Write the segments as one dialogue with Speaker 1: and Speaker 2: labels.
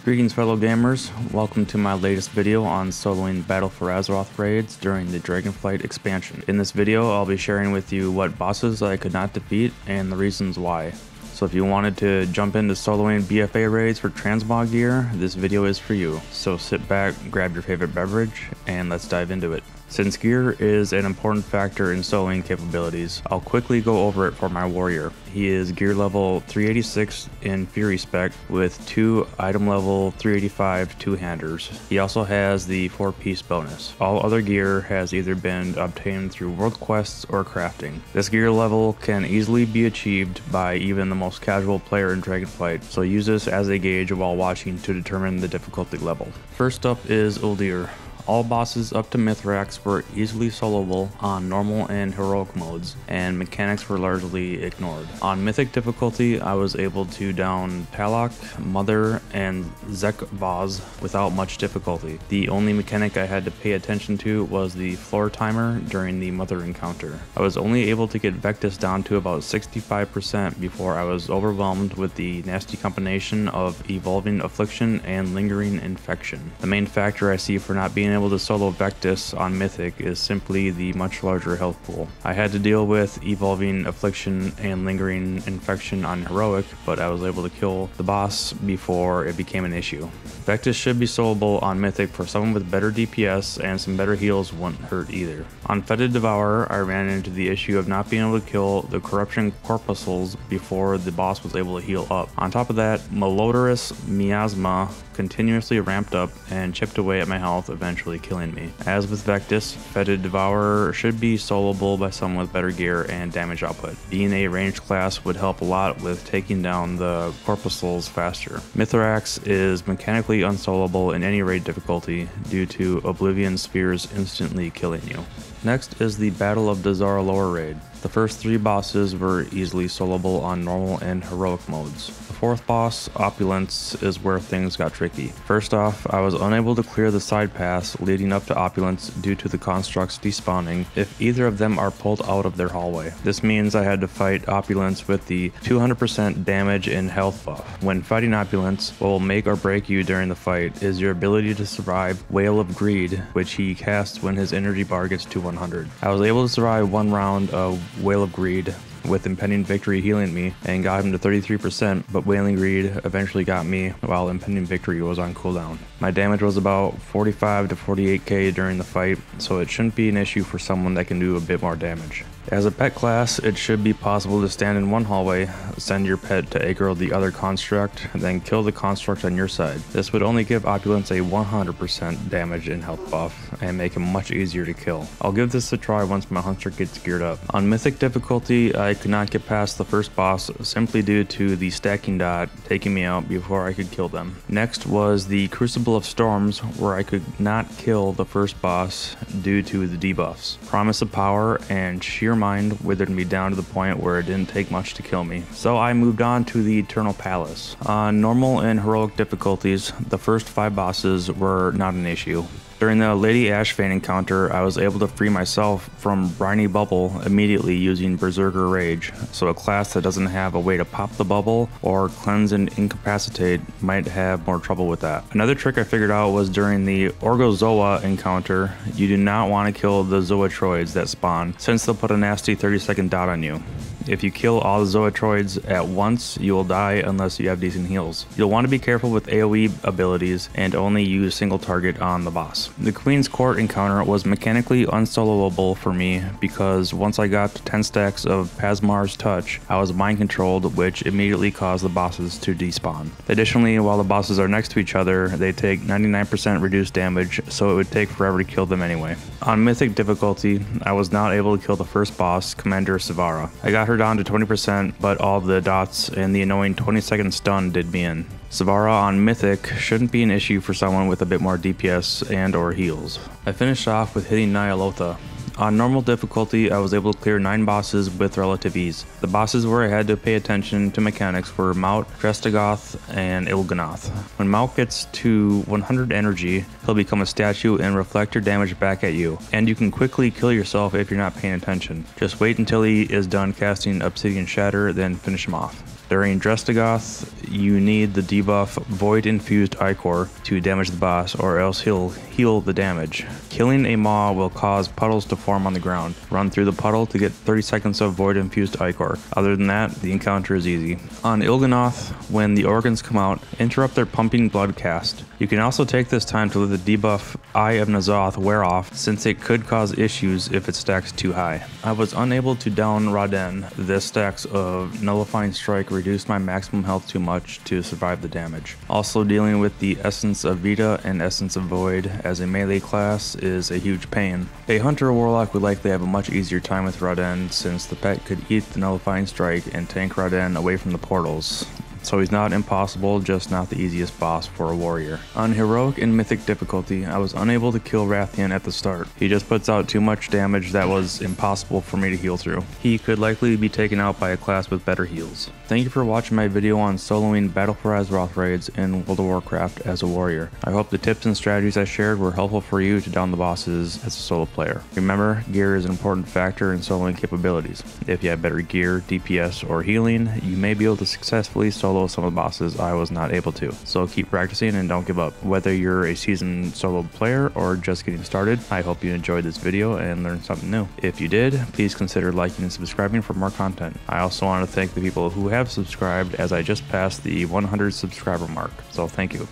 Speaker 1: Greetings fellow gamers, welcome to my latest video on soloing Battle for Azeroth raids during the Dragonflight expansion. In this video I'll be sharing with you what bosses I could not defeat and the reasons why. So if you wanted to jump into soloing BFA raids for transmog gear, this video is for you. So sit back, grab your favorite beverage, and let's dive into it. Since gear is an important factor in soloing capabilities, I'll quickly go over it for my warrior. He is gear level 386 in Fury spec with 2 item level 385 two-handers. He also has the 4-piece bonus. All other gear has either been obtained through world quests or crafting. This gear level can easily be achieved by even the most casual player in Dragonflight, so use this as a gauge while watching to determine the difficulty level. First up is Uldir. All bosses up to Mithrax were easily soloable on normal and heroic modes, and mechanics were largely ignored. On mythic difficulty, I was able to down Talok, Mother, and Zekvaz without much difficulty. The only mechanic I had to pay attention to was the floor timer during the Mother encounter. I was only able to get Vectis down to about 65% before I was overwhelmed with the nasty combination of Evolving Affliction and Lingering Infection. The main factor I see for not being able to solo Vectis on Mythic is simply the much larger health pool. I had to deal with Evolving Affliction and Lingering Infection on Heroic, but I was able to kill the boss before it became an issue. Vectis should be soloable on Mythic for someone with better DPS, and some better heals wouldn't hurt either. On Fetid Devourer, I ran into the issue of not being able to kill the Corruption Corpuscles before the boss was able to heal up. On top of that, Malodorous Miasma continuously ramped up and chipped away at my health, eventually killing me. As with Vectis, Fetid Devourer should be soloable by someone with better gear and damage output. Being a ranged class would help a lot with taking down the Corpuscles faster. Mithrax is mechanically unsoloable in any raid difficulty due to Oblivion Spheres instantly killing you. Next is the Battle of Dazar'alor raid. The first 3 bosses were easily soloable on normal and heroic modes. The 4th boss, Opulence, is where things got tricky. First off, I was unable to clear the side paths leading up to Opulence due to the constructs despawning if either of them are pulled out of their hallway. This means I had to fight Opulence with the 200% damage and health buff. When fighting Opulence, what will make or break you during the fight is your ability to survive Whale of Greed, which he casts when his energy bar gets to 100. I was able to survive 1 round of Whale of Greed with Impending Victory healing me and got him to 33%, but Wailing Greed eventually got me while Impending Victory was on cooldown. My damage was about 45 to 48k during the fight, so it shouldn't be an issue for someone that can do a bit more damage. As a pet class, it should be possible to stand in one hallway, send your pet to aggro the other construct, and then kill the construct on your side. This would only give Opulence a 100% damage and health buff, and make him much easier to kill. I'll give this a try once my hunter gets geared up. On Mythic difficulty, I could not get past the first boss simply due to the stacking dot taking me out before I could kill them. Next was the Crucible of Storms, where I could not kill the first boss due to the debuffs. Promise of Power and Sheer Mind withered me down to the point where it didn't take much to kill me, so I moved on to the Eternal Palace. On normal and heroic difficulties, the first 5 bosses were not an issue. During the Lady Ashvane encounter, I was able to free myself from Briny Bubble immediately using Berserker Rage, so a class that doesn't have a way to pop the bubble or cleanse and incapacitate might have more trouble with that. Another trick I figured out was during the Orgozoa encounter, you do not want to kill the Zoetroids that spawn, since they'll put a nasty 30-second dot on you. If you kill all the Zoetroids at once, you will die unless you have decent heals. You'll want to be careful with AoE abilities and only use single target on the boss. The Queen's Court encounter was mechanically unsoloable for me because once I got to 10 stacks of Pasmar's Touch, I was mind controlled, which immediately caused the bosses to despawn. Additionally, while the bosses are next to each other, they take 99% reduced damage, so it would take forever to kill them anyway. On Mythic difficulty, I was not able to kill the first boss, Commander Savara. I got her down to 20%, but all the dots and the annoying 20-second stun did me in. Savara on Mythic shouldn't be an issue for someone with a bit more DPS and or heals. I finished off with hitting Ny'alotha. On normal difficulty, I was able to clear 9 bosses with relative ease. The bosses where I had to pay attention to mechanics were Maut, Drestagoth, and Il'gynoth. When Maut gets to 100 energy, he'll become a statue and reflect your damage back at you, and you can quickly kill yourself if you're not paying attention. Just wait until he is done casting Obsidian Shatter, then finish him off. During Drestagoth, you need the debuff Void Infused Ichor to damage the boss, or else he'll heal the damage. Killing a Maw will cause puddles to form on the ground. Run through the puddle to get 30 seconds of Void Infused Ichor. Other than that, the encounter is easy. On Il'gynoth, when the organs come out, interrupt their pumping blood cast. You can also take this time to let the debuff Eye of N'Zoth wear off, since it could cause issues if it stacks too high. I was unable to down Raden. This stacks of Nullifying Strike reduced my maximum health too much to survive the damage. Also, dealing with the Essence of Vita and Essence of Void as a melee class is a huge pain. A Hunter or Warlock would likely have a much easier time with Raden, since the pet could eat the Nullifying Strike and tank Raden away from the portals. So he's not impossible, just not the easiest boss for a warrior. On Heroic and Mythic difficulty, I was unable to kill Rathian at the start. He just puts out too much damage that was impossible for me to heal through. He could likely be taken out by a class with better heals. Thank you for watching my video on soloing Battle for Azeroth raids in World of Warcraft as a warrior. I hope the tips and strategies I shared were helpful for you to down the bosses as a solo player. Remember, gear is an important factor in soloing capabilities. If you have better gear, DPS, or healing, you may be able to successfully solo some of the bosses I was not able to. So keep practicing and don't give up. Whether you're a seasoned solo player or just getting started, I hope you enjoyed this video and learned something new. If you did, please consider liking and subscribing for more content. I also want to thank the people who have subscribed, as I just passed the 100 subscriber mark. So thank you.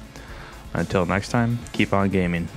Speaker 1: Until next time, keep on gaming.